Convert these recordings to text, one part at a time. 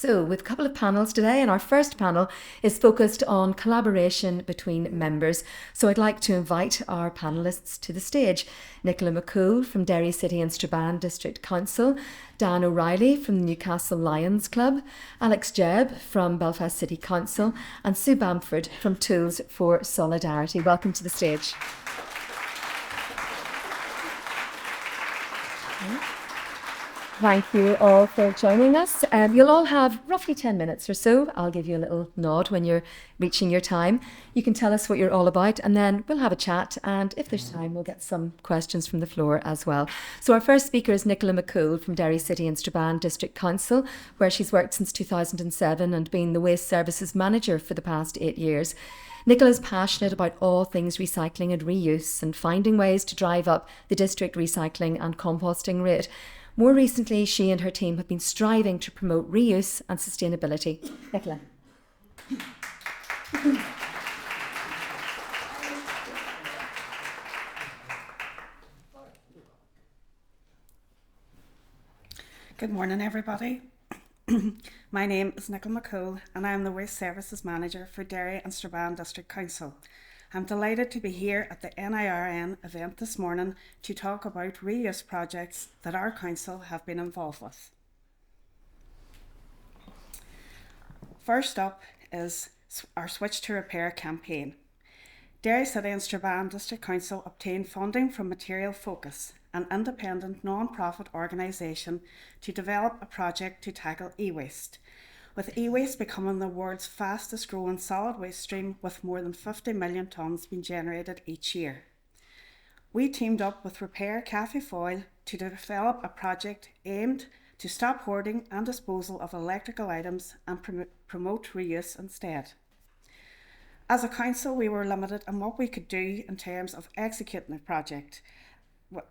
So we've a couple of panels today, and our first panel is focused on collaboration between members. So I'd like to invite our panellists to the stage. Nicola McCool from Derry City and Strabane District Council, Dan O'Reilly from the Newcastle Lions Club, Alex Jebb from Belfast City Council, and Sue Bamford from Tools for Solidarity. Welcome to the stage. Thank you all for joining us. You'll all have roughly 10 minutes or so. I'll give you a little nod when you're reaching your time. You can tell us what you're all about, and then we'll have a chat, and if there's time, we'll get some questions from the floor as well. So our first speaker is Nicola McCool from Derry City and Strabane District Council, where she's worked since 2007 and been the Waste Services Manager for the past 8 years. Nicola is passionate about all things recycling and reuse and finding ways to drive up the district recycling and composting rate. More recently, she and her team have been striving to promote reuse and sustainability. Nicola. Good morning, everybody. My name is Nicola McCool, and I am the Waste Services Manager for Derry and Strabane District Council. I'm delighted to be here at the NIRN event this morning to talk about reuse projects that our council have been involved with. First up is our Switch to Repair campaign. Derry City and Strabane District Council obtained funding from Material Focus, an independent non-profit organisation, to develop a project to tackle e-waste, with e-waste becoming the world's fastest growing solid waste stream, with more than 50 million tonnes being generated each year. We teamed up with Repair Cafe Foil to develop a project aimed to stop hoarding and disposal of electrical items and promote reuse instead. As a council, we were limited in what we could do in terms of executing the project,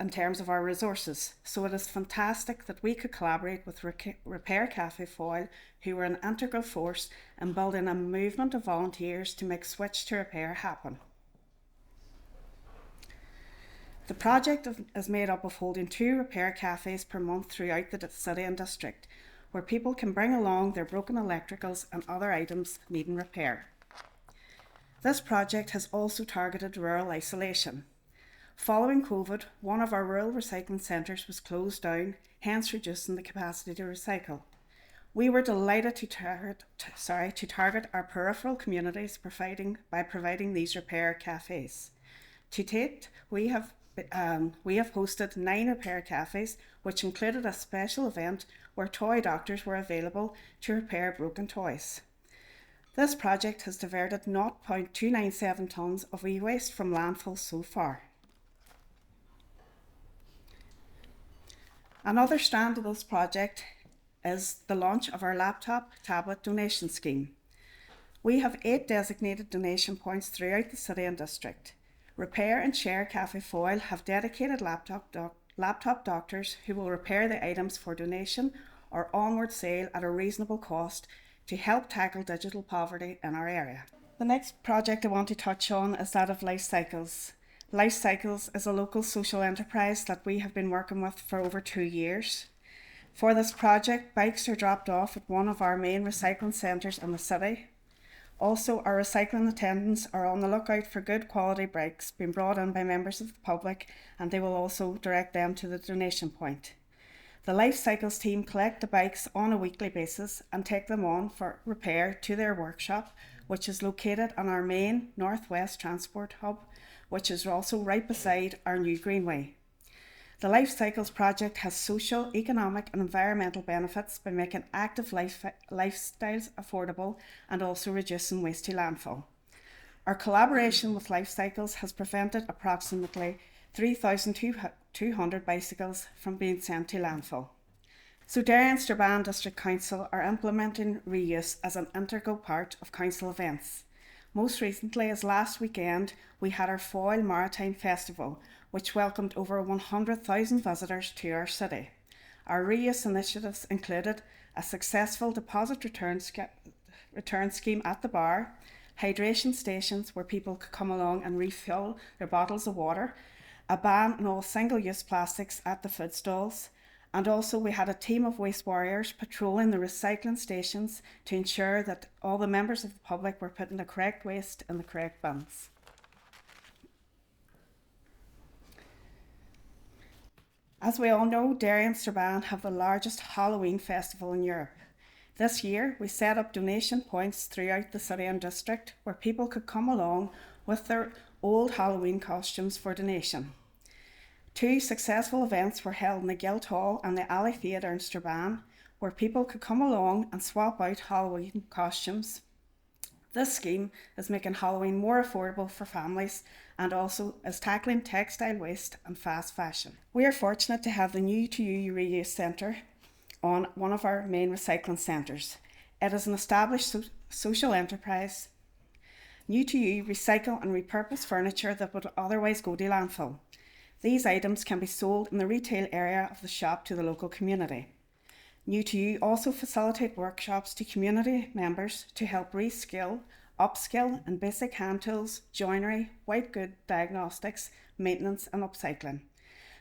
in terms of our resources, so it is fantastic that we could collaborate with Repair Cafe Foil, who were an integral force in building a movement of volunteers to make Switch to Repair happen. The project is made up of holding 2 repair cafes per month throughout the city and district, where people can bring along their broken electricals and other items needing repair. This project has also targeted rural isolation. Following COVID, one of our rural recycling centres was closed down, hence reducing the capacity to recycle. We were delighted to target our peripheral communities by providing these repair cafes. To date, we have hosted 9 repair cafes, which included a special event where toy doctors were available to repair broken toys. This project has diverted 0.297 tonnes of e-waste from landfill so far. Another strand of this project is the launch of our laptop tablet donation scheme. We have 8 designated donation points throughout the city and district. Repair and Share Cafe Foil have dedicated laptop doctors who will repair the items for donation or onward sale at a reasonable cost to help tackle digital poverty in our area. The next project I want to touch on is that of Life Cycles. Life Cycles is a local social enterprise that we have been working with for over 2 years. For this project, bikes are dropped off at one of our main recycling centres in the city. Also, our recycling attendants are on the lookout for good quality bikes being brought in by members of the public, and they will also direct them to the donation point. The Life Cycles team collect the bikes on a weekly basis and take them on for repair to their workshop, which is located on our main northwest transport hub, which is also right beside our new Greenway. The Life Cycles project has social, economic and environmental benefits by making active lifestyles affordable and also reducing waste to landfill. Our collaboration with Life Cycles has prevented approximately 3,200 bicycles from being sent to landfill. So Derry and Strabane District Council are implementing reuse as an integral part of council events. Most recently, as last weekend, we had our Foyle Maritime Festival, which welcomed over 100,000 visitors to our city. Our reuse initiatives included a successful deposit return scheme at the bar, hydration stations where people could come along and refill their bottles of water, a ban on all single-use plastics at the food stalls, And also we had a team of waste warriors patrolling the recycling stations to ensure that all the members of the public were putting the correct waste in the correct bins. As we all know, Derry and Strabane have the largest Halloween festival in Europe. This year, we set up donation points throughout the city and district where people could come along with their old Halloween costumes for donation. 2 successful events were held in the Guildhall and the Alley Theatre in Strabane, where people could come along and swap out Halloween costumes. This scheme is making Halloween more affordable for families and also is tackling textile waste and fast fashion. We are fortunate to have the new JUKY Reuse Centre on one of our main recycling centres. It is an established social enterprise. New to you recycle and repurpose furniture that would otherwise go to landfill. These items can be sold in the retail area of the shop to the local community. New to you also facilitate workshops to community members to help reskill, upskill in basic hand tools, joinery, white good diagnostics, maintenance and upcycling.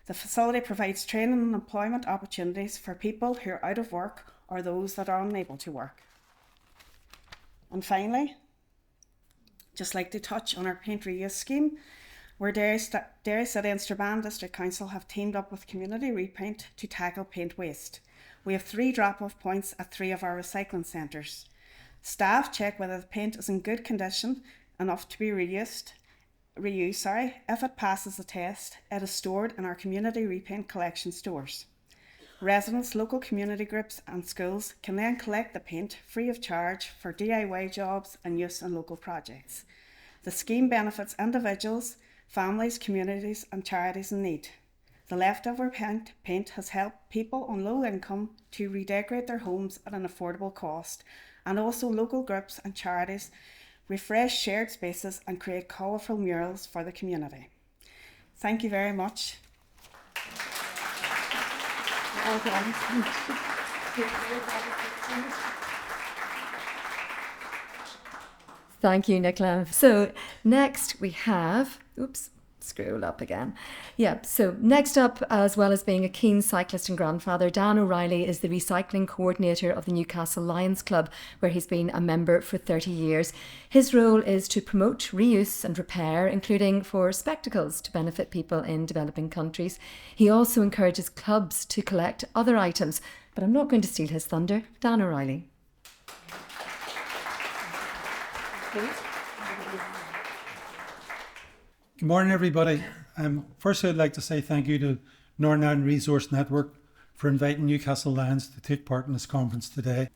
The facility provides training and employment opportunities for people who are out of work or those that are unable to work. And finally, just like to touch on our paint reuse scheme, where Derry City and Strabane District Council have teamed up with Community Repaint to tackle paint waste. We have 3 drop-off points at 3 of our recycling centres. Staff check whether the paint is in good condition enough to be reused. If it passes the test, it is stored in our Community Repaint collection stores. Residents, local community groups and schools can then collect the paint free of charge for DIY jobs and use in local projects. The scheme benefits individuals, families, communities and charities in need. The leftover paint has helped people on low income to redecorate their homes at an affordable cost, and also local groups and charities refresh shared spaces and create colourful murals for the community. Thank you very much. Thank you, Nicola. So next we have, scroll up again. So next up, as well as being a keen cyclist and grandfather, Dan O'Reilly is the recycling coordinator of the Newcastle Lions Club, where he's been a member for 30 years. His role is to promote reuse and repair, including for spectacles to benefit people in developing countries. He also encourages clubs to collect other items, but I'm not going to steal his thunder. Dan O'Reilly. Good morning, everybody. First, I'd like to say thank you to Nirn Resource Network for inviting Newcastle Lions to take part in this conference today.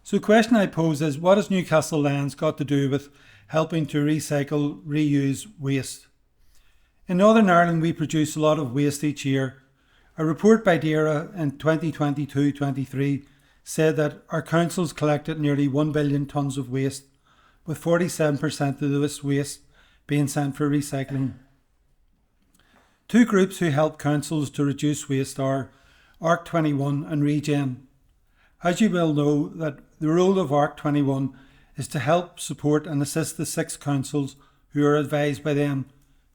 So the question I pose is, what has Newcastle Lions got to do with helping to recycle, reuse waste? In Northern Ireland, we produce a lot of waste each year. A report by DAERA in 2022-23 said that our councils collected nearly 1 billion tonnes of waste, with 47% of this waste being sent for recycling. 2 groups who help councils to reduce waste are ARC21 and Regen. As you will know, that the role of ARC21 is to help support and assist the 6 councils who are advised by them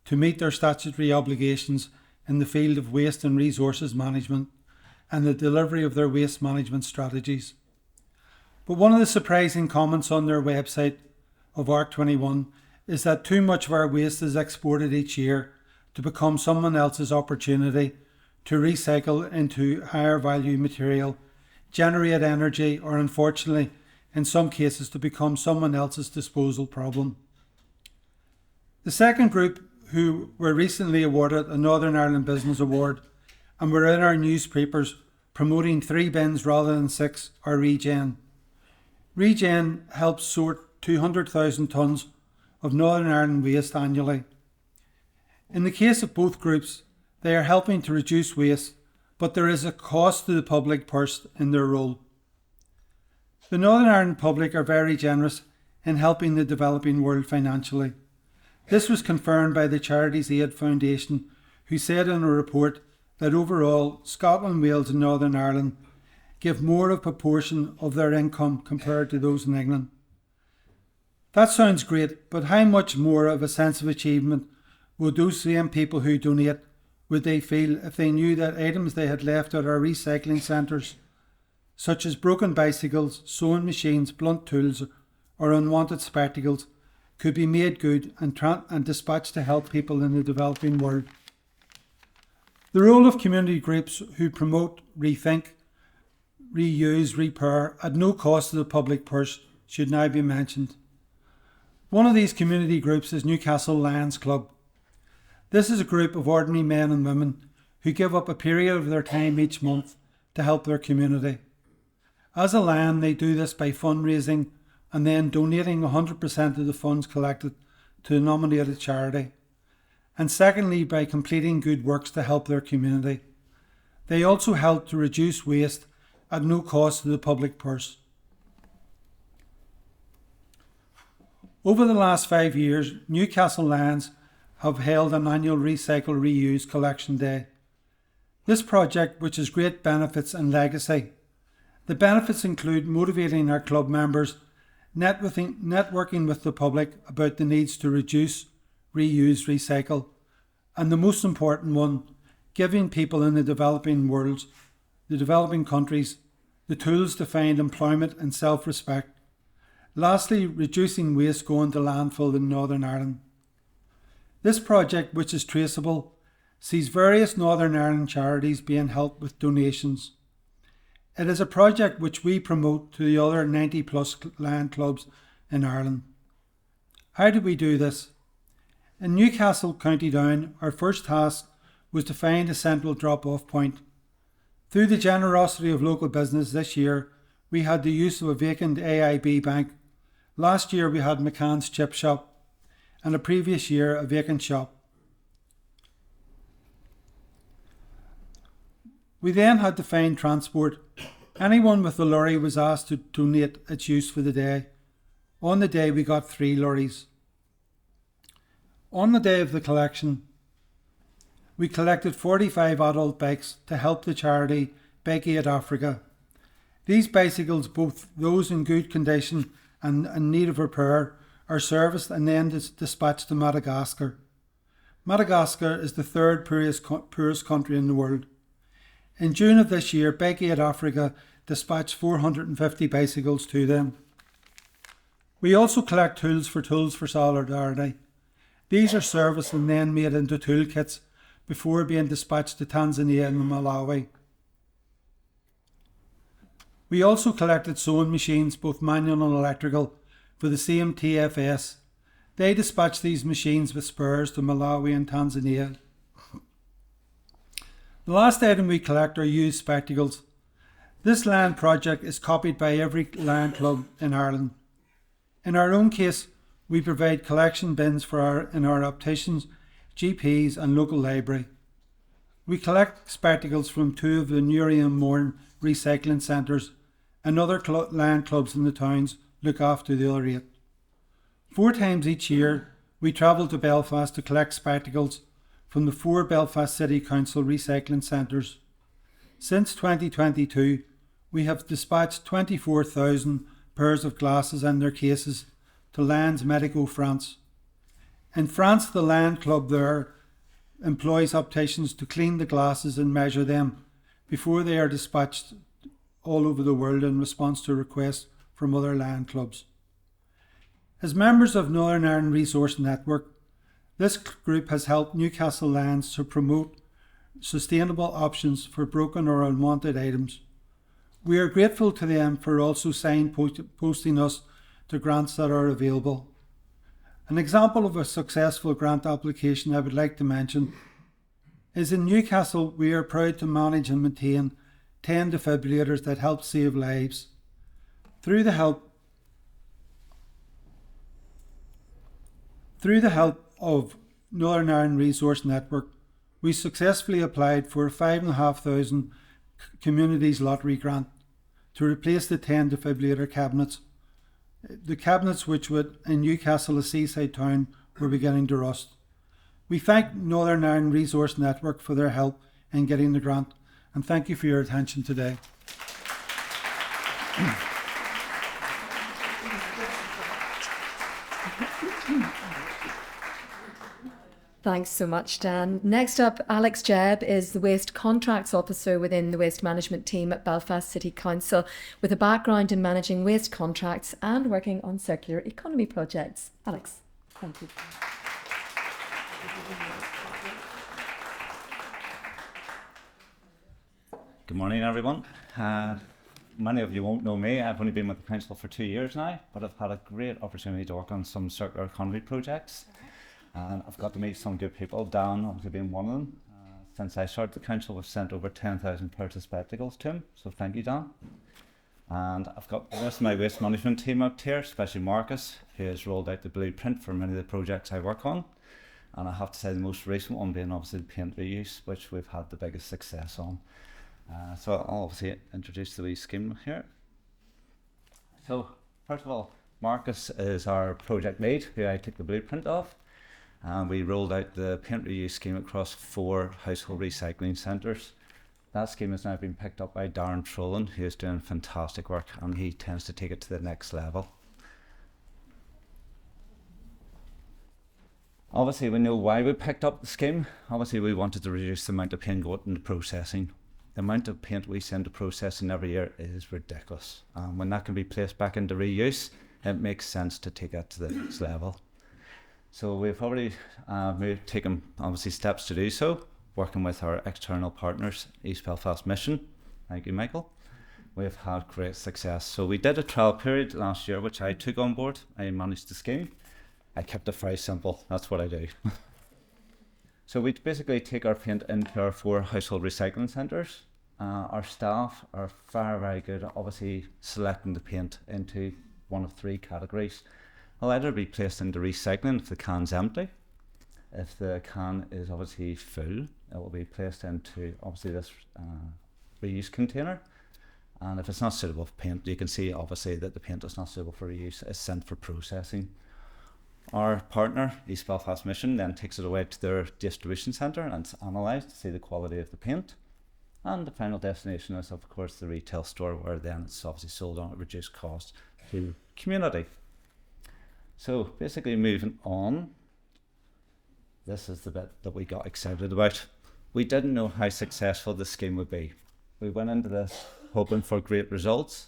to meet their statutory obligations in the field of waste and resources management and the delivery of their waste management strategies. But one of the surprising comments on their website of ARC21 is that too much of our waste is exported each year to become someone else's opportunity to recycle into higher value material, generate energy, or unfortunately, in some cases, to become someone else's disposal problem. The second group, who were recently awarded a Northern Ireland Business Award and were in our newspapers promoting 3 bins rather than 6, are Regen. Regen helps sort 200,000 tonnes of Northern Ireland waste annually. In the case of both groups, they are helping to reduce waste, but there is a cost to the public purse in their role. The Northern Ireland public are very generous in helping the developing world financially. This was confirmed by the Charities Aid Foundation, who said in a report that overall Scotland, Wales and Northern Ireland give more of a proportion of their income compared to those in England. That sounds great, but how much more of a sense of achievement would those same people who donate would they feel if they knew that items they had left at our recycling centres, such as broken bicycles, sewing machines, blunt tools, or unwanted spectacles, could be made good and dispatched to help people in the developing world? The role of community groups who promote rethink, reuse, repair at no cost to the public purse should now be mentioned. One of these community groups is Newcastle Lions Club. This is a group of ordinary men and women who give up a period of their time each month to help their community. As a Lion, they do this by fundraising and then donating 100% of the funds collected to a nominated charity. And secondly, by completing good works to help their community. They also help to reduce waste at no cost to the public purse. Over the last 5 years, Newcastle Lions have held an annual Recycle Reuse Collection Day. This project, which has great benefits and legacy. The benefits include motivating our club members, networking with the public about the needs to reduce, reuse, recycle, and the most important one, giving people in the developing world, the developing countries, the tools to find employment and self-respect. Lastly, reducing waste going to landfill in Northern Ireland. This project, which is traceable, sees various Northern Ireland charities being helped with donations. It is a project which we promote to the other 90 plus land clubs in Ireland. How did we do this? In Newcastle, County Down, our first task was to find a central drop-off point. Through the generosity of local business this year, we had the use of a vacant AIB bank. Last year we had McCann's chip shop, and the previous year a vacant shop. We then had to find transport. Anyone with a lorry was asked to donate its use for the day. On the day we got 3 lorries. On the day of the collection, we collected 45 adult bikes to help the charity Bike Aid Africa. These bicycles, both those in good condition and in need of repair, are serviced and then dispatched to Madagascar. Madagascar is the third poorest country in the world. In June of this year, Bike Aid Africa dispatched 450 bicycles to them. We also collect tools for Solidarity. These are serviced and then made into toolkits before being dispatched to Tanzania and Malawi. We also collected sewing machines, both manual and electrical, for the same TFS. They dispatched these machines with spares to Malawi and Tanzania. The last item we collect are used spectacles. This land project is copied by every land club in Ireland. In our own case, we provide collection bins in our opticians, GPs and local library. We collect spectacles from 2 of the Newry and Mourne recycling centres, and other land clubs in the towns look after the other 8. 4 times each year, we travel to Belfast to collect spectacles from the 4 Belfast City Council recycling centres. Since 2022, we have dispatched 24,000 pairs of glasses and their cases to Lands Medico France. In France, the land club there employs opticians to clean the glasses and measure them before they are dispatched all over the world in response to requests from other land clubs. As members of Northern Ireland Resource Network, this group has helped Newcastle Lions to promote sustainable options for broken or unwanted items. We are grateful to them for also signposting us to grants that are available. An example of a successful grant application I would like to mention is in Newcastle. We are proud to manage and maintain 10 defibrillators that help save lives. Through the help of Northern Ireland Resource Network, we successfully applied for a 5,500 Communities Lottery grant to replace the 10 defibrillator cabinets. The cabinets which would, in Newcastle, a seaside town, were beginning to rust. We thank Northern Ireland Resource Network for their help in getting the grant, and thank you for your attention today. Thanks so much, Dan. Next up, Alex Jebb is the Waste Contracts Officer within the Waste Management team at Belfast City Council, with a background in managing waste contracts and working on circular economy projects. Alex, thank you. Good morning, everyone. Many of you won't know me. I've only been with the council for 2 years now, but I've had a great opportunity to work on some circular economy projects. And I've got to meet some good people, Dan obviously being one of them. Since I started the council, we've sent over 10,000 pairs of spectacles to him, so thank you, Dan. And I've got the rest of my waste management team up here, especially Marcus, who has rolled out the blueprint for many of the projects I work on. And I have to say the most recent one being obviously the paint reuse, which we've had the biggest success on. So I'll obviously introduce the wee scheme here. So first of all, Marcus is our project lead, who I took the blueprint of. And we rolled out the paint reuse scheme across 4 household recycling centres. That scheme has now been picked up by Darren Trollan, who is doing fantastic work, and he tends to take it to the next level. Obviously, we know why we picked up the scheme. Obviously, we wanted to reduce the amount of paint going into processing. The amount of paint we send to processing every year is ridiculous. When that can be placed back into reuse, it makes sense to take it to the next level. So we've already taken obviously steps to do so, working with our external partners, East Belfast Mission. Thank you, Michael. We've had great success. So we did a trial period last year, which I took on board. I managed the scheme. I kept it very simple. That's what I do. So we basically take our paint into our 4 household recycling centres. Our staff are very, very good at obviously selecting the paint into one of 3 categories. It'll either be placed into recycling if the can's empty. If the can is obviously full, it will be placed into obviously this reuse container. And if it's not suitable for paint, you can see obviously that the paint is not suitable for reuse. It's sent for processing. Our partner, East Belfast Mission, then takes it away to their distribution centre and it's analysed to see the quality of the paint. And the final destination is of course the retail store, where then it's obviously sold on at reduced cost to community. So basically moving on, this is the bit that we got excited about. We didn't know how successful the scheme would be. We went into this hoping for great results.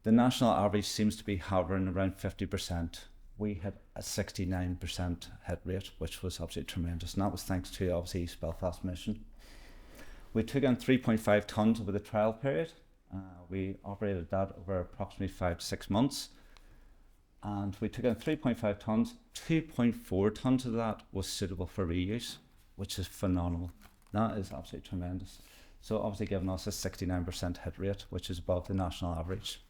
The national average seems to be hovering around 50%. We had a 69% hit rate, which was absolutely tremendous, and that was thanks to obviously East Belfast Mission. We took in 3.5 tonnes over the trial period. We operated that over approximately 5 to 6 months. And we took in 3.5 tonnes, 2.4 tonnes of that was suitable for reuse, which is phenomenal. That is absolutely tremendous. So obviously giving us a 69% hit rate, which is above the national average.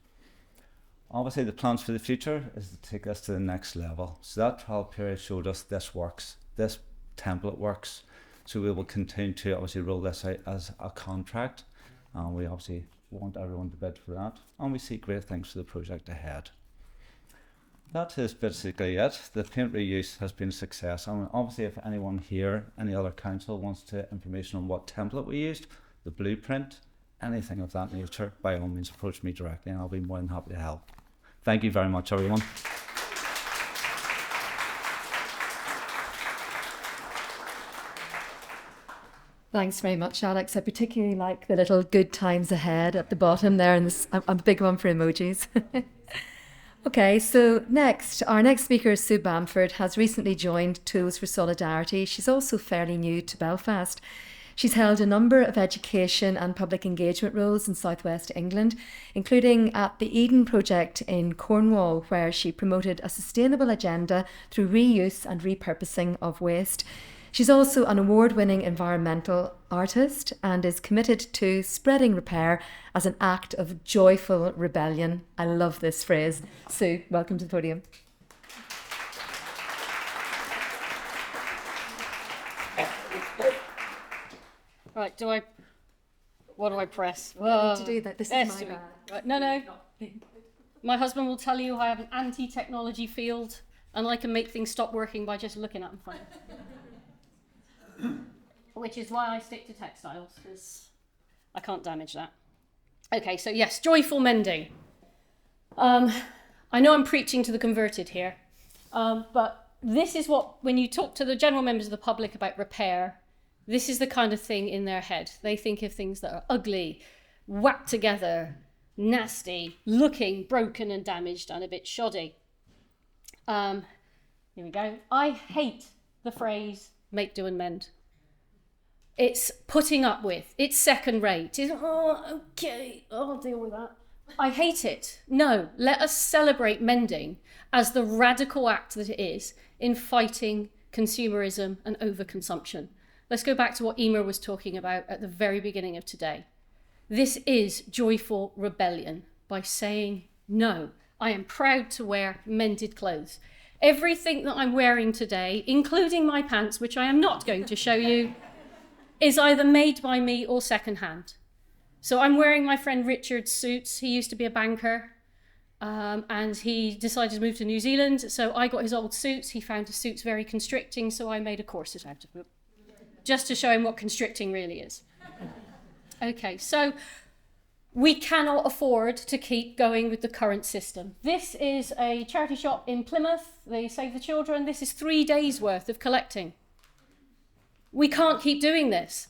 Obviously the plans for the future is to take this to the next level. So that trial period showed us this works, this template works. So we will continue to obviously roll this out as a contract. And we obviously want everyone to bid for that. And we see great things for the project ahead. That is basically it. The paint reuse has been a success. And obviously if anyone here, any other council wants to information on what template we used, the blueprint, anything of that nature, by all means approach me directly and I'll be more than happy to help. Thank you very much, everyone. Thanks very much, Alex. I particularly like the little good times ahead at the bottom there, and I'm a big one for emojis. Okay, so our next speaker, Sue Bamford, has recently joined Tools for Solidarity. She's also fairly new to Belfast. She's held a number of education and public engagement roles in southwest England, including at the Eden Project in Cornwall, where she promoted a sustainable agenda through reuse and repurposing of waste. She's also an award-winning environmental artist and is committed to spreading repair as an act of joyful rebellion. I love this phrase. Sue, welcome to the podium. Right, what do I press? To do that, this is my bad. Right, no. My husband will tell you I have an anti-technology field and I can make things stop working by just looking at them funny. Which is why I stick to textiles, because I can't damage that. Okay, so yes, joyful mending. I know I'm preaching to the converted here, but this is what, when you talk to the general members of the public about repair, this is the kind of thing in their head. They think of things that are ugly, whacked together, nasty, looking broken and damaged and a bit shoddy. Here we go. I hate the phrase make, do and mend. It's putting up with. It's second rate. It's, oh, okay, I'll deal with that. I hate it. No, let us celebrate mending as the radical act that it is in fighting consumerism and overconsumption. Let's go back to what Emer was talking about at the very beginning of today. This is joyful rebellion by saying, no, I am proud to wear mended clothes. Everything that I'm wearing today, including my pants, which I am not going to show you, is either made by me or secondhand. So I'm wearing my friend Richard's suits. He used to be a banker and he decided to move to New Zealand. So I got his old suits. He found his suits very constricting, so I made a corset out of them, just to show him what constricting really is. Okay, so we cannot afford to keep going with the current system. This is a charity shop in Plymouth. They Save the Children. This is 3 days worth of collecting. We can't keep doing this.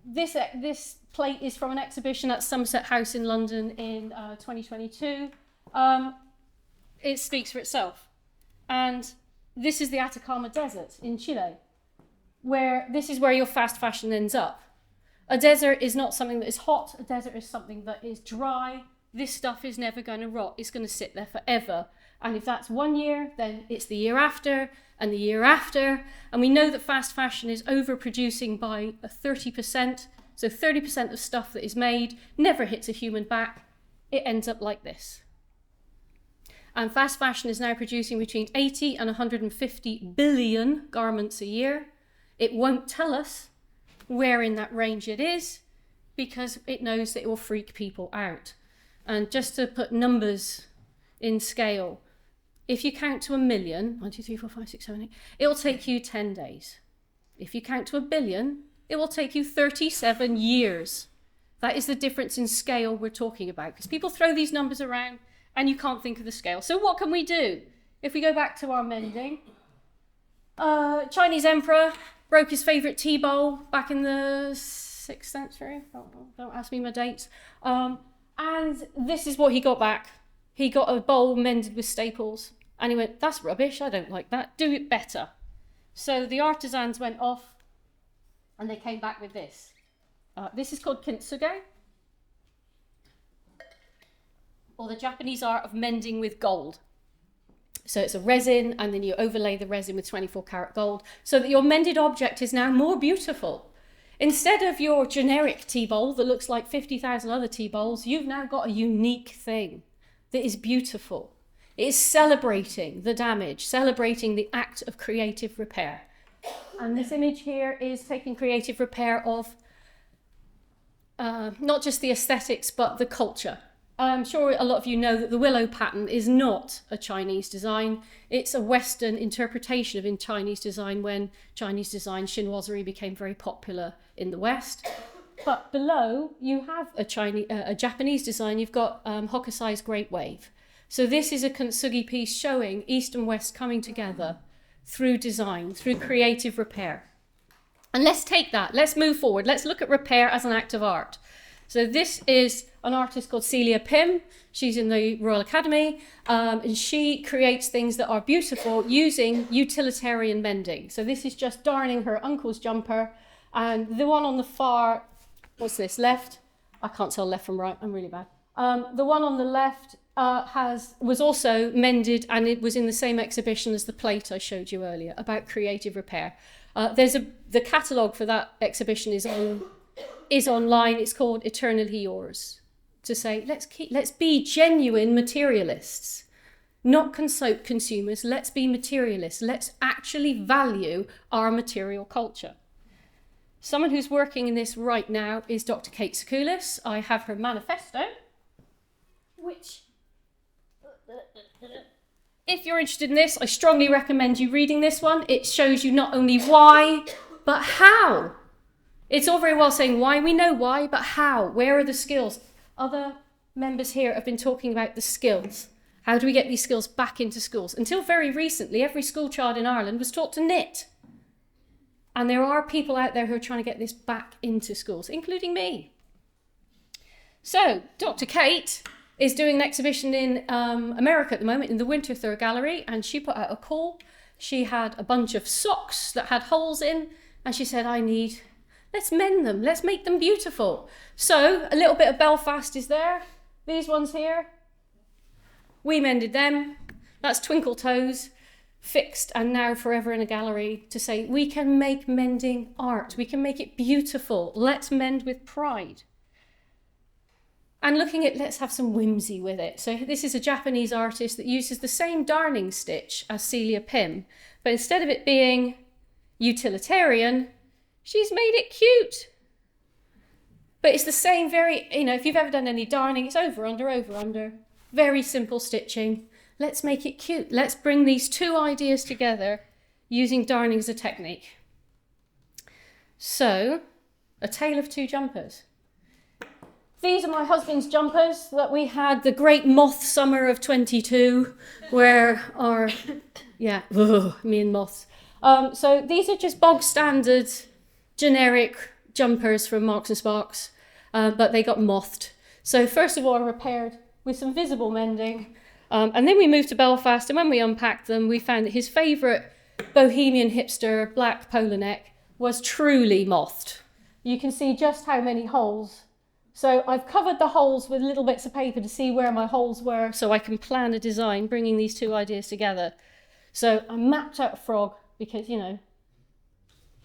This plate is from an exhibition at Somerset House in London in 2022. It speaks for itself. And this is the Atacama Desert in Chile, where this is where your fast fashion ends up. A desert is not something that is hot. A desert is something that is dry. This stuff is never going to rot. It's going to sit there forever. And if that's 1 year, then it's the year after and the year after. And we know that fast fashion is overproducing by 30%. So 30% of stuff that is made never hits a human back. It ends up like this. And fast fashion is now producing between 80 and 150 billion garments a year. It won't tell us where in that range it is because it knows that it will freak people out. And just to put numbers in scale, if you count to 1 million, 1, 2, 3, 4, 5, 6, 7, 8, it will take you 10 days. If you count to 1 billion, it will take you 37 years. That is the difference in scale we're talking about, because people throw these numbers around and you can't think of the scale. So what can we do? If we go back to our mending, Chinese emperor broke his favourite tea bowl back in the 6th century. Don't ask me my dates. And this is what he got back. He got a bowl mended with staples. And he went, that's rubbish, I don't like that. Do it better. So the artisans went off and they came back with this. This is called kintsugi, or the Japanese art of mending with gold. So it's a resin, and then you overlay the resin with 24 karat gold, so that your mended object is now more beautiful. Instead of your generic tea bowl that looks like 50,000 other tea bowls, you've now got a unique thing that is beautiful. It is celebrating the damage, celebrating the act of creative repair. And this image here is taking creative repair of not just the aesthetics, but the culture. I'm sure a lot of you know that the willow pattern is not a Chinese design. It's a Western interpretation of Chinese design when Chinese design, chinoiserie, became very popular in the West. But below, you have a Japanese design. You've got Hokusai's Great Wave. So this is a kintsugi piece showing East and West coming together through design, through creative repair. And let's take that, let's move forward. Let's look at repair as an act of art. So this is an artist called Celia Pim. She's in the Royal Academy, and she creates things that are beautiful using utilitarian mending. So this is just darning her uncle's jumper, and the one on the far, what's this, left? I can't tell left from right, I'm really bad. The one on the left was also mended, and it was in the same exhibition as the plate I showed you earlier about creative repair. The catalogue for that exhibition is online. It's called Eternally Yours. To say, let's be genuine materialists, not consumers. Let's be materialists. Let's actually value our material culture. Someone who's working in this right now is Dr. Kate Sakoulis. I have her manifesto, which, if you're interested in this, I strongly recommend you reading this one. It shows you not only why, but how. It's all very well saying why, we know why, but how? Where are the skills? Other members here have been talking about the skills. How do we get these skills back into schools? Until very recently, every school child in Ireland was taught to knit. And there are people out there who are trying to get this back into schools, including me. So, Dr. Kate is doing an exhibition in America at the moment in the Winterthur Gallery, and she put out a call. She had a bunch of socks that had holes in, and she said, let's mend them, let's make them beautiful. So, a little bit of Belfast is there. These ones here, we mended them. That's Twinkle Toes, fixed and now forever in a gallery to say, we can make mending art, we can make it beautiful, let's mend with pride. And looking at, let's have some whimsy with it. So this is a Japanese artist that uses the same darning stitch as Celia Pym, but instead of it being utilitarian, she's made it cute. But it's the same if you've ever done any darning, it's over, under. Very simple stitching. Let's make it cute. Let's bring these two ideas together using darning as a technique. So, a tale of two jumpers. These are my husband's jumpers that we had the great moth summer of 22, where me and moths. So these are just bog standard, generic jumpers from Marks and Sparks, but they got mothed. So first of all, I repaired with some visible mending, and then we moved to Belfast, and when we unpacked them, we found that his favourite bohemian hipster black polo neck was truly mothed. You can see just how many holes. So I've covered the holes with little bits of paper to see where my holes were, so I can plan a design bringing these two ideas together. So I mapped out a frog because,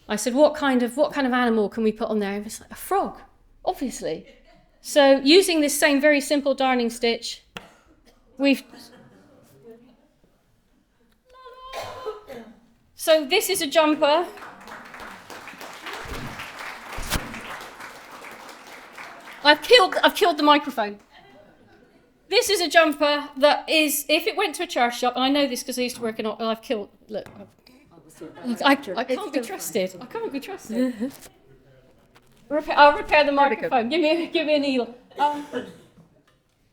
I said, what kind of animal can we put on there? And it's like, a frog, obviously. So using this same very simple darning stitch, So this is a jumper. I've killed the microphone. This is a jumper that is, if it went to a charity shop, and I know this because I used to work in, I can't be trusted. I can't be trusted. I'll repair the microphone. Give me a needle.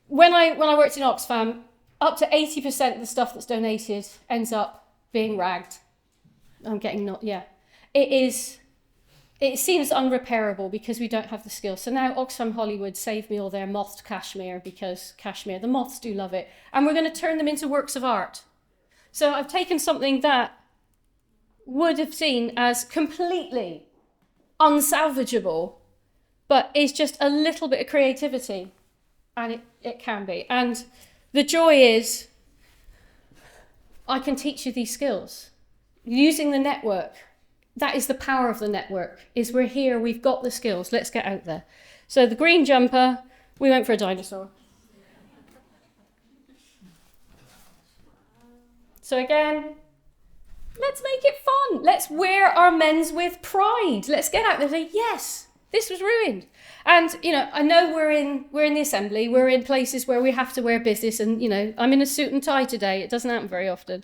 When I worked in Oxfam, up to 80% of the stuff that's donated ends up being ragged. It seems unrepairable because we don't have the skills. So now Oxfam Hollywood saved me all their mothed cashmere because cashmere, the moths do love it. And we're going to turn them into works of art. So I've taken something that would have seen as completely unsalvageable, but is just a little bit of creativity. And it can be. And the joy is I can teach you these skills using the network. That is the power of the network, is we're here, we've got the skills, let's get out there. So the green jumper, we went for a dinosaur. So again, let's make it fun. Let's wear our men's with pride. Let's get out there and say, yes, this was ruined. And, I know we're in the assembly, we're in places where we have to wear business and, I'm in a suit and tie today. It doesn't happen very often.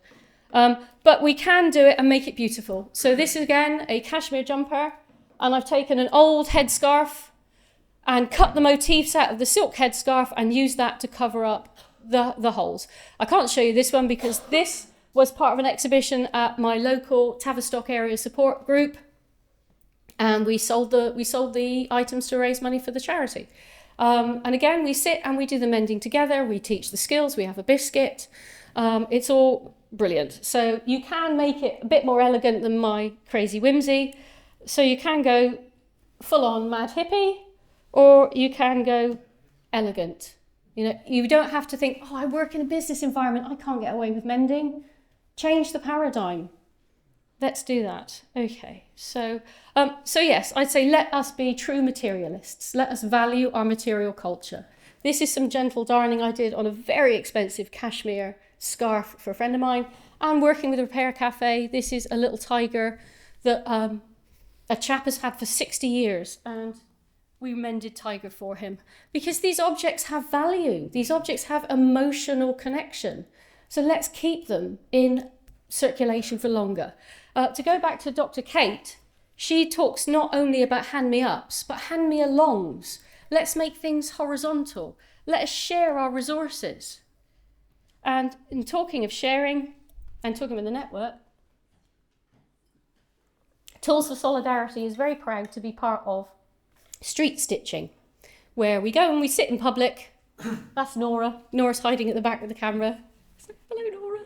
But we can do it and make it beautiful. So this is, again, a cashmere jumper, and I've taken an old headscarf and cut the motifs out of the silk headscarf and used that to cover up the holes. I can't show you this one because this was part of an exhibition at my local Tavistock area support group, and we sold the items to raise money for the charity. And again, we sit and we do the mending together, we teach the skills, we have a biscuit. It's all brilliant. So you can make it a bit more elegant than my crazy whimsy. So you can go full on mad hippie, or you can go elegant. You don't have to think, I work in a business environment, I can't get away with mending. Change the paradigm. Let's do that. Okay. So yes, I'd say let us be true materialists. Let us value our material culture. This is some gentle darning I did on a very expensive cashmere scarf for a friend of mine. I'm working with a repair cafe. This is a little tiger that a chap has had for 60 years, and we mended tiger for him because these objects have value. These objects have emotional connection. So let's keep them in circulation for longer. To go back to Dr. Kate, she talks not only about hand-me-ups, but hand-me-alongs. Let's make things horizontal. Let us share our resources. And in talking of sharing and talking with the network, Tools for Solidarity is very proud to be part of Street Stitching, where we go and we sit in public. That's Nora. Nora's hiding at the back with the camera. Hello, Nora.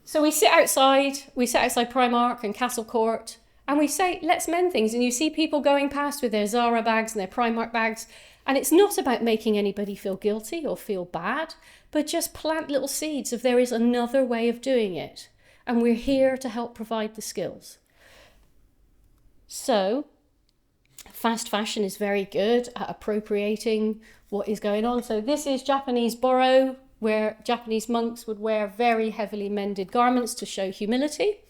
So we sit outside Primark and Castle Court, and we say, let's mend things. And you see people going past with their Zara bags and their Primark bags. And it's not about making anybody feel guilty or feel bad, but just plant little seeds of there is another way of doing it. And we're here to help provide the skills. So, fast fashion is very good at appropriating what is going on. So this is Japanese Boro, where Japanese monks would wear very heavily mended garments to show humility.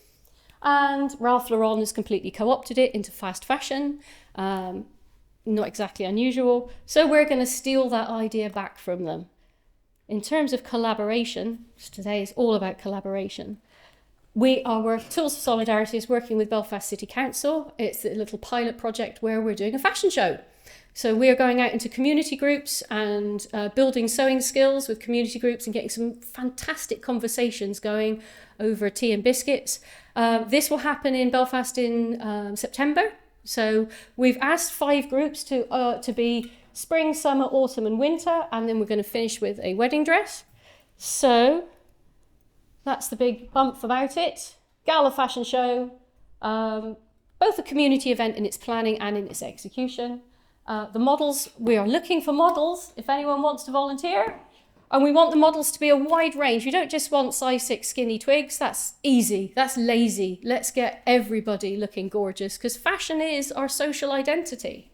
And Ralph Lauren has completely co-opted it into fast fashion. Not exactly unusual. So we're going to steal that idea back from them. In terms of collaboration, today is all about collaboration. Tools for Solidarity is working with Belfast City Council. It's a little pilot project where we're doing a fashion show. So we're going out into community groups and building sewing skills with community groups and getting some fantastic conversations going over tea and biscuits. This will happen in Belfast in September. So we've asked 5 groups to be spring, summer, autumn and winter, and then we're going to finish with a wedding dress. So that's the big bump about it. Gala fashion show, both a community event in its planning and in its execution. The models, we are looking for models if anyone wants to volunteer. And we want the models to be a wide range. We don't just want size 6 skinny twigs. That's easy, that's lazy. Let's get everybody looking gorgeous because fashion is our social identity.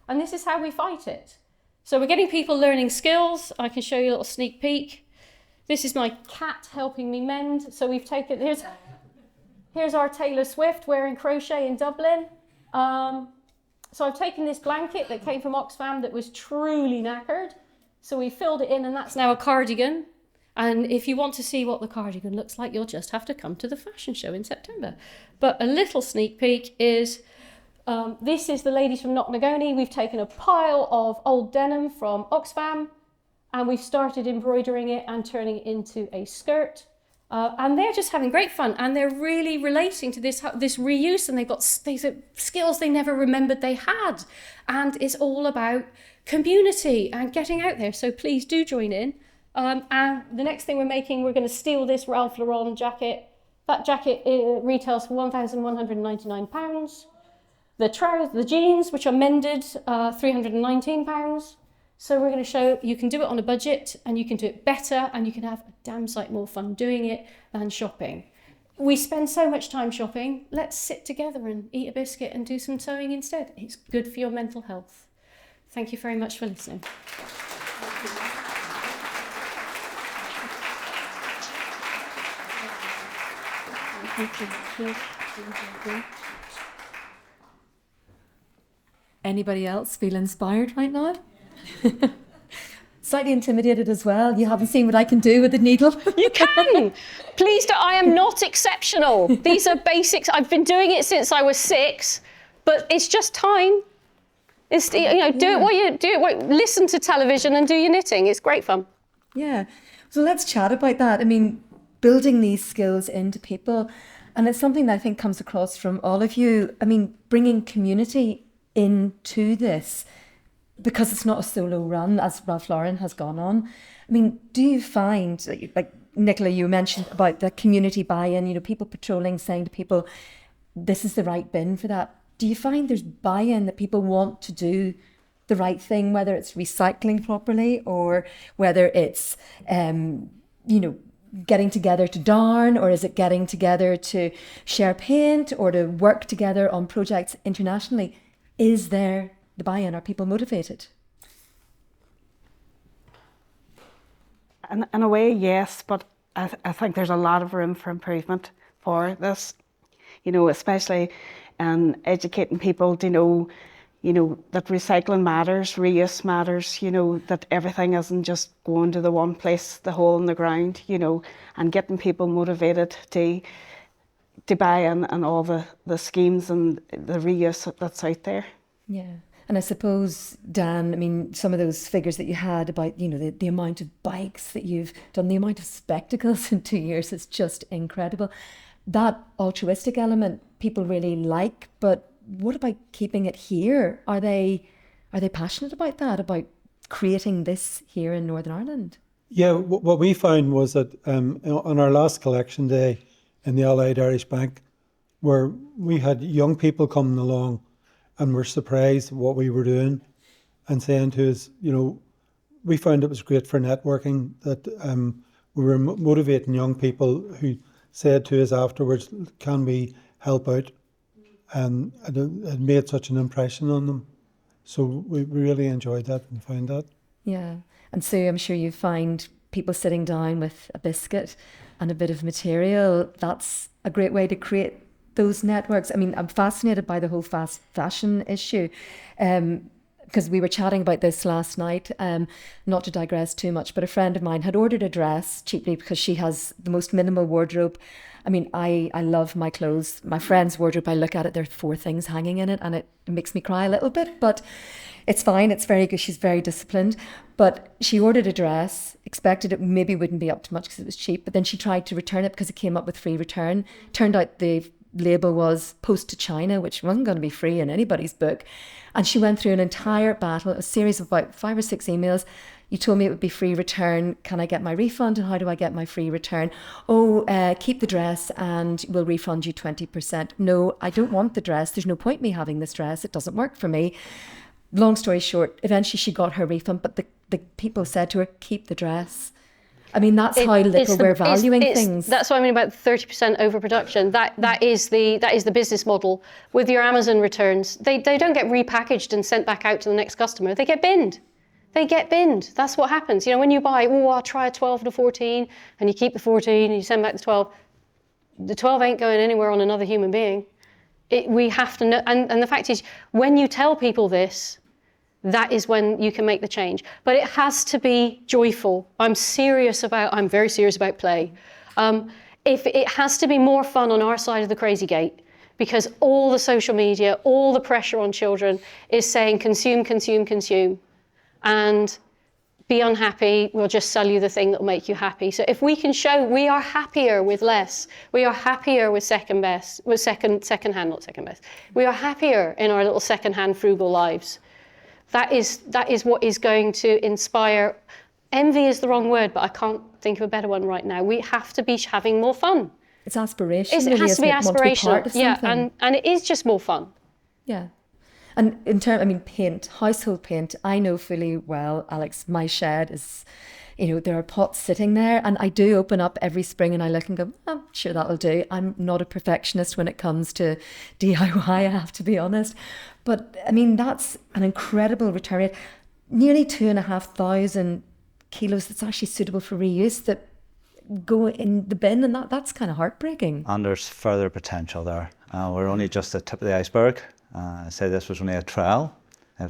And this is how we fight it. So we're getting people learning skills. I can show you a little sneak peek. This is my cat helping me mend. So we've taken, here's our Taylor Swift wearing crochet in Dublin. So I've taken this blanket that came from Oxfam that was truly knackered. So we filled it in and that's now a cardigan. And if you want to see what the cardigan looks like, you'll just have to come to the fashion show in September. But a little sneak peek is, this is the ladies from Knocknagonie. We've taken a pile of old denim from Oxfam and we've started embroidering it and turning it into a skirt. And they're just having great fun and they're really relating to this reuse and they've got these skills they never remembered they had. And it's all about community and getting out there. So please do join in. And the next thing we're going to steal this Ralph Lauren jacket. That jacket retails for £1,199. The jeans, which are mended, £319. So we're going to show you can do it on a budget and you can do it better and you can have a damn sight more fun doing it than shopping. We spend so much time shopping. Let's sit together and eat a biscuit and do some sewing instead. It's good for your mental health. Thank you very much for listening. Anybody else feel inspired right now? Slightly intimidated as well. You haven't seen what I can do with the needle. You can. Please don't. I am not exceptional. These are basics. I've been doing it since I was 6, but it's just time. It's, do it while you do it. Listen to television and do your knitting. It's great fun. Yeah. So let's chat about that. I mean, building these skills into people, and it's something that I think comes across from all of you. I mean, bringing community into this, because it's not a solo run as Ralph Lauren has gone on. I mean, do you find, like Nicola, you mentioned about the community buy-in, people patrolling, saying to people, this is the right bin for that. Do you find there's buy-in that people want to do the right thing, whether it's recycling properly or whether it's, getting together to darn, or is it getting together to share paint or to work together on projects internationally? Is there the buy-in? Are people motivated? In a way, yes, but I think there's a lot of room for improvement for this, especially educating people to know, that recycling matters, reuse matters, that everything isn't just going to the one place, the hole in the ground, and getting people motivated to buy in and all the schemes and the reuse that's out there. Yeah. And I suppose, Dan, I mean, some of those figures that you had about, you know, the amount of bikes that you've done, the amount of spectacles in 2 years is just incredible. That altruistic element people really like, but what about keeping it here? Are they passionate about that, about creating this here in Northern Ireland? Yeah, what we found was that on our last collection day in the Allied Irish Bank, where we had young people coming along and were surprised at what we were doing and saying to us, you know, we found it was great for networking, that we were motivating young people who said to us afterwards, can we help out? And it made such an impression on them. So we really enjoyed that and found that. Yeah. And so I'm sure you find people sitting down with a biscuit and a bit of material. That's a great way to create those networks. I mean, I'm fascinated by the whole fast fashion issue. Because we were chatting about this last night, not to digress too much, but a friend of mine had ordered a dress cheaply because she has the most minimal wardrobe. I mean, I love my clothes. My friend's wardrobe, I look at it, there are 4 things hanging in it, and it makes me cry a little bit, but it's fine. It's very good. She's very disciplined. But she ordered a dress, expected it maybe wouldn't be up to much because it was cheap, but then she tried to return it because it came up with free return. Turned out the label was post to China, which wasn't going to be free in anybody's book. And she went through an entire battle, a series of about 5 or 6 emails. You told me it would be free return. Can I get my refund? And how do I get my free return? Oh, keep the dress and we'll refund you 20%. No, I don't want the dress. There's no point me having this dress. It doesn't work for me. Long story short, eventually she got her refund, but the people said to her, keep the dress. I mean, that's how little we're valuing things. That's what I mean about 30% overproduction. That is the business model. With your Amazon returns, they don't get repackaged and sent back out to the next customer. They get binned. They get binned. That's what happens. You know, when you buy, I'll try a 12 and a 14, and you keep the 14 and you send back the 12. The 12 ain't going anywhere on another human being. We have to know, and the fact is, when you tell people this, that is when you can make the change. But it has to be joyful. I'm very serious about play. If it has to be more fun on our side of the crazy gate, because all the social media, all the pressure on children is saying consume, consume, consume. And be unhappy, we'll just sell you the thing that will make you happy. So if we can show we are happier with less, we are happier with second-hand, not second best. We are happier in our little second-hand frugal lives. That is what is going to inspire. Envy is the wrong word, but I can't think of a better one right now. We have to be having more fun. It's aspirational. It has to be aspirational. Yeah, and it is just more fun. Yeah. And in terms, I mean, paint, household paint, I know fully well, Alex, my shed is, you know, there are pots sitting there, and I do open up every spring and I look and go, I'm sure that'll do. I'm not a perfectionist when it comes to DIY, I have to be honest. But I mean, that's an incredible return rate. Nearly 2,500 kilos that's actually suitable for reuse that go in the bin, and that's kind of heartbreaking. And there's further potential there. We're only just at the tip of the iceberg. I say this was only a trial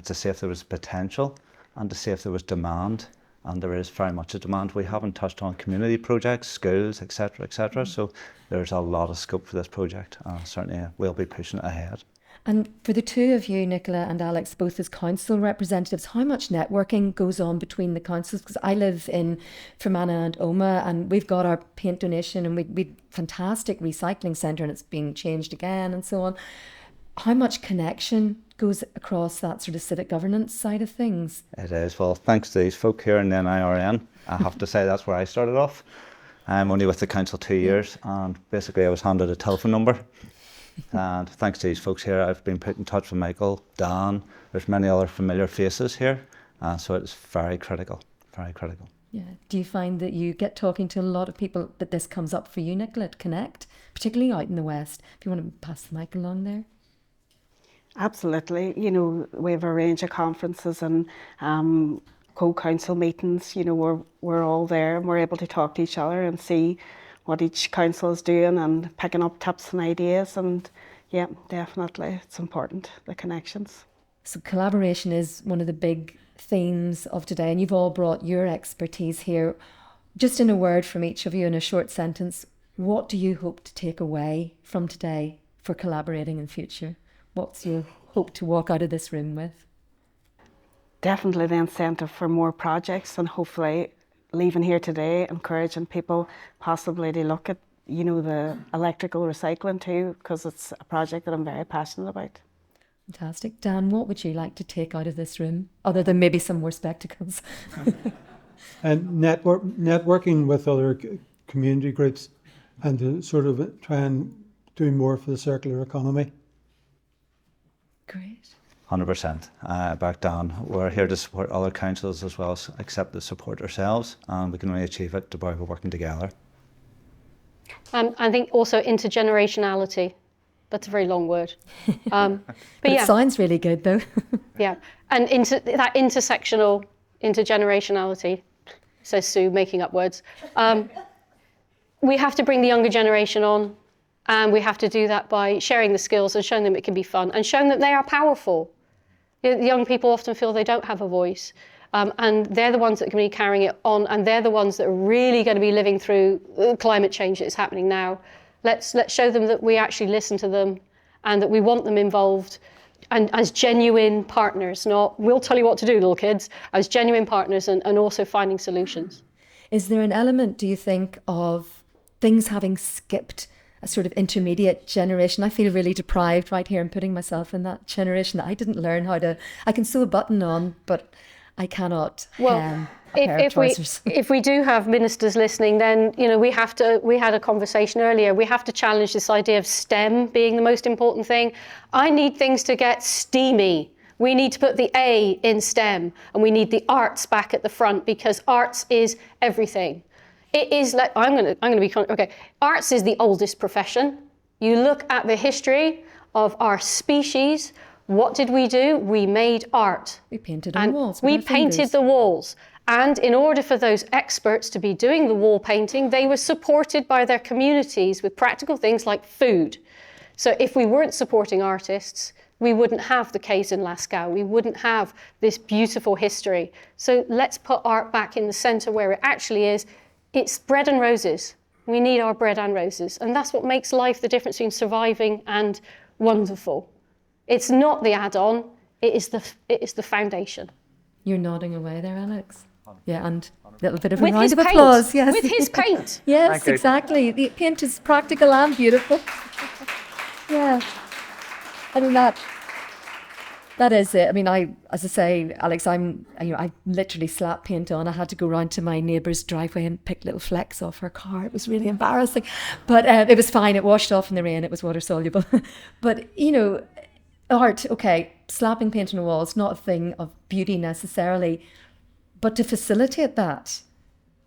to see if there was potential and to see if there was demand, and there is very much a demand. We haven't touched on community projects, schools, etc., etc. So there's a lot of scope for this project. Certainly we'll be pushing it ahead. And for the two of you, Nicola and Alex, both as council representatives, how much networking goes on between the councils? Because I live in Fermanagh and Omagh, and we've got our paint donation, and we've fantastic recycling centre, and it's being changed again and so on. How much connection goes across that sort of civic governance side of things? It is. Well, thanks to these folk here in the NIRN, I have to say that's where I started off. I'm only with the council 2 years, and basically I was handed a telephone number. And thanks to these folks here, I've been put in touch with Michael, Dan, there's many other familiar faces here. So it's very critical, very critical. Yeah. Do you find that you get talking to a lot of people that this comes up for you, Nicola, to connect, particularly out in the West? If you want to pass the mic along there. Absolutely. You know, we have a range of conferences and co-council meetings. You know, we're all there and we're able to talk to each other and see what each council is doing and picking up tips and ideas. And yeah, definitely, it's important, the connections. So collaboration is one of the big themes of today, and you've all brought your expertise here. Just in a word from each of you, in a short sentence, what do you hope to take away from today for collaborating in future? What's your hope to walk out of this room with? definitely the incentive for more projects, and hopefully leaving here today encouraging people possibly to look at, you know, the electrical recycling too, because it's a project that I'm very passionate about. Fantastic. Dan, what would you like to take out of this room, other than maybe some more spectacles? And networking with other community groups, and to sort of try and do more for the circular economy. Great. 100%. Back down. We're here to support other councils as well as accept the support ourselves, and we can only achieve it by working together. I think also intergenerationality. That's a very long word. But It yeah, sounds really good, though. yeah. And that intersectional intergenerationality, says Sue, making up words. We have to bring the younger generation on, and we have to do that by sharing the skills and showing them it can be fun and showing them they are powerful. The young people often feel they don't have a voice, and they're the ones that can be carrying it on, and they're the ones that are really going to be living through the climate change that is happening now. Let's show them that we actually listen to them and that we want them involved, and as genuine partners, not we'll tell you what to do, little kids, as genuine partners, and also finding solutions. Is there an element, do you think, of things having skipped a sort of intermediate generation? I feel really deprived right here. I'm putting myself in that generation that I didn't learn how to, I can sew a button on, but I cannot hem a pair of trousers. If we do have ministers listening, then, you know, we had a conversation earlier, we have to challenge this idea of STEM being the most important thing. I need things to get steamy. We need to put the A in STEM, and we need the arts back at the front, because arts is everything. It is like, I'm going to be, okay, arts is the oldest profession. You look at the history of our species, what did we do? We made art. We painted on walls. We painted the walls. And in order for those experts to be doing the wall painting, they were supported by their communities with practical things like food. So if we weren't supporting artists, we wouldn't have the caves in Lascaux. We wouldn't have this beautiful history. So let's put art back in the centre where it actually is. It's bread and roses. We need our bread and roses. And that's what makes life the difference between surviving and wonderful. It's not the add-on, it is the foundation. You're nodding away there, Alex. Yeah, and a little bit of a With round his of paint. applause. Yes. With his paint. Yes, exactly. The paint is practical and beautiful. Yeah. I mean, that is it. I mean, as I say, Alex, I literally slapped paint on. I had to go round to my neighbour's driveway and pick little flecks off her car. It was really embarrassing, but it was fine. It washed off in the rain. It was water soluble. But, you know, art, okay, slapping paint on a wall is not a thing of beauty necessarily, but to facilitate that,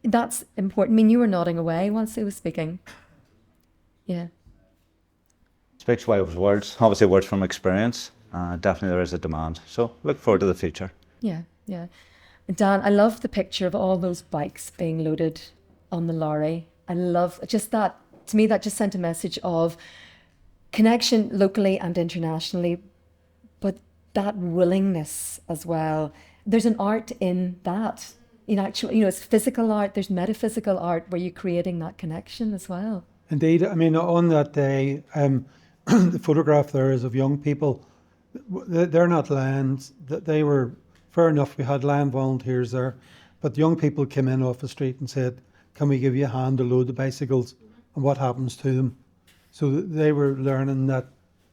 that's important. I mean, you were nodding away whilst I was speaking. Yeah. Speaks way with words, obviously words from experience. Definitely there is a demand. So look forward to the future. Yeah, yeah. Dan, I love the picture of all those bikes being loaded on the lorry. I love just that. To me, that just sent a message of connection locally and internationally, but that willingness as well. There's an art in that. It's physical art, there's metaphysical art where you're creating that connection as well. Indeed, I mean, on that day, the photograph there is of young people. They're not land. They were, fair enough, we had land volunteers there, but young people came in off the street and said, can we give you a hand to load the bicycles, and what happens to them? So they were learning that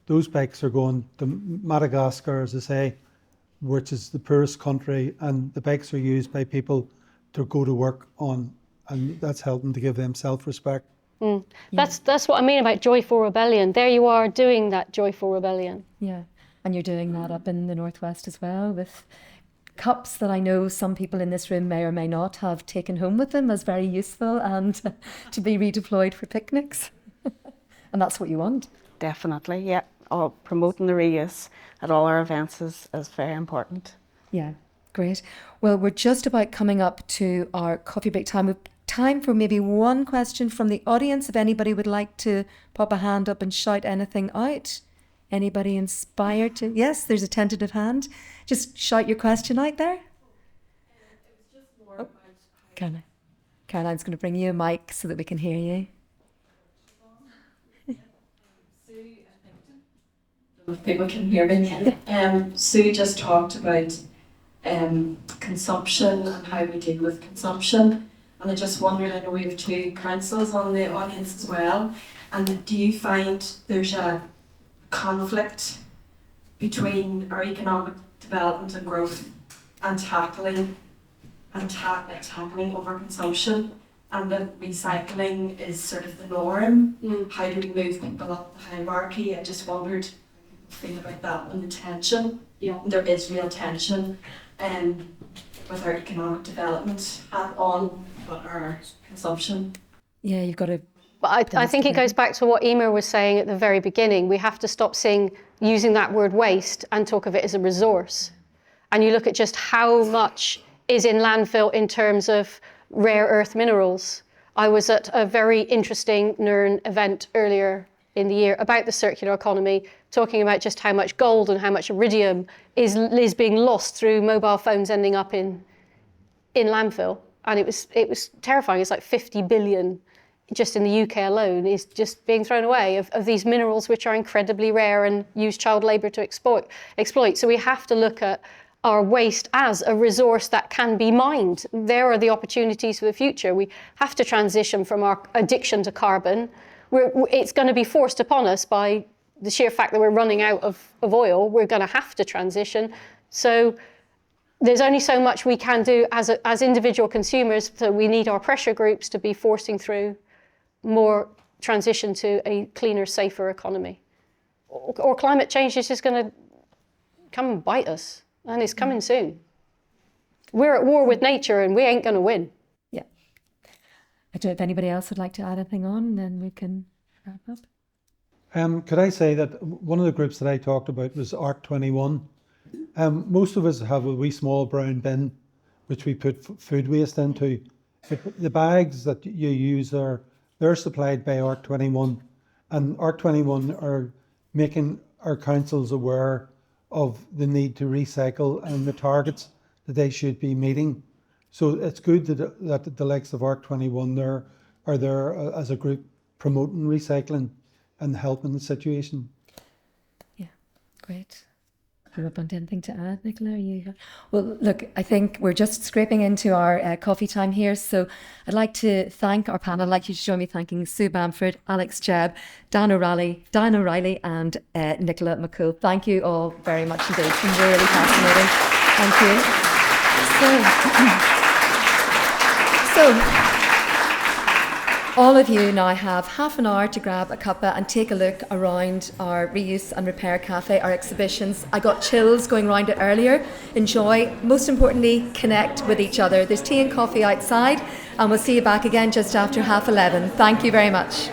those bikes are going to Madagascar, as I say, which is the poorest country, and the bikes are used by people to go to work on, and that's helping to give them self-respect. Yeah. That's what I mean about joyful rebellion. There you are doing that joyful rebellion. Yeah, and you're doing that up in the Northwest as well with cups that I know some people in this room may or may not have taken home with them as very useful and to be redeployed for picnics. And that's what you want. Definitely, yeah. Promoting the reuse at all our events is very important. Yeah, great. Well, we're just about coming up to our coffee break time. We've time for maybe one question from the audience. If anybody would like to pop a hand up and shout anything out. Anybody inspired to? Yes, there's a tentative hand. Just shout your question out there. Caroline's going to bring you a mic so that we can hear you. People can hear me. Sue just talked about consumption and how we deal with consumption. And I just wondered, I know we have two councils on the audience as well, and do you find there's a conflict between our economic development and growth and tackling overconsumption, and that recycling is sort of the norm? How do we move people up the hierarchy? I just wondered how people feel about that and the tension. Yeah. There is real tension with our economic development on our consumption. Yeah, you've got to. But I think it goes back to what Emer was saying at the very beginning. We have to stop using that word waste and talk of it as a resource. And you look at just how much is in landfill in terms of rare earth minerals. I was at a very interesting Nirn event earlier in the year about the circular economy, talking about just how much gold and how much iridium is being lost through mobile phones ending up in landfill. And it was terrifying. It's like 50 billion just in the UK alone is just being thrown away of these minerals which are incredibly rare and use child labour to exploit. So we have to look at our waste as a resource that can be mined. There are the opportunities for the future. We have to transition from our addiction to carbon. It's going to be forced upon us by the sheer fact that we're running out of oil. We're going to have to transition. So there's only so much we can do as individual consumers. So we need our pressure groups to be forcing through more transition to a cleaner, safer economy. Or climate change is just going to come and bite us. And it's coming soon. We're at war with nature and we ain't going to win. Yeah. I don't know if anybody else would like to add anything on, then we can wrap up. Could I say that one of the groups that I talked about was ARC21. Most of us have a wee small brown bin which we put food waste into. The bags that you use they're supplied by ARC21, and ARC21 are making our councils aware of the need to recycle and the targets that they should be meeting. So it's good that the likes of ARC21 are there as a group promoting recycling and helping the situation. Yeah, great. Do you want anything to add, Nicola? Well, look, I think we're just scraping into our coffee time here. So I'd like to thank our panel. I'd like you to join me thanking Sue Bamford, Alex Jebb, Dan O'Reilly, and Nicola McCool. Thank you all very much indeed. It's been really fascinating. Thank you. So all of you now have half an hour to grab a cuppa and take a look around our reuse and repair cafe, our exhibitions. I got chills going around it earlier. Enjoy. Most importantly, connect with each other. There's tea and coffee outside, and we'll see you back again just after 11:30. Thank you very much.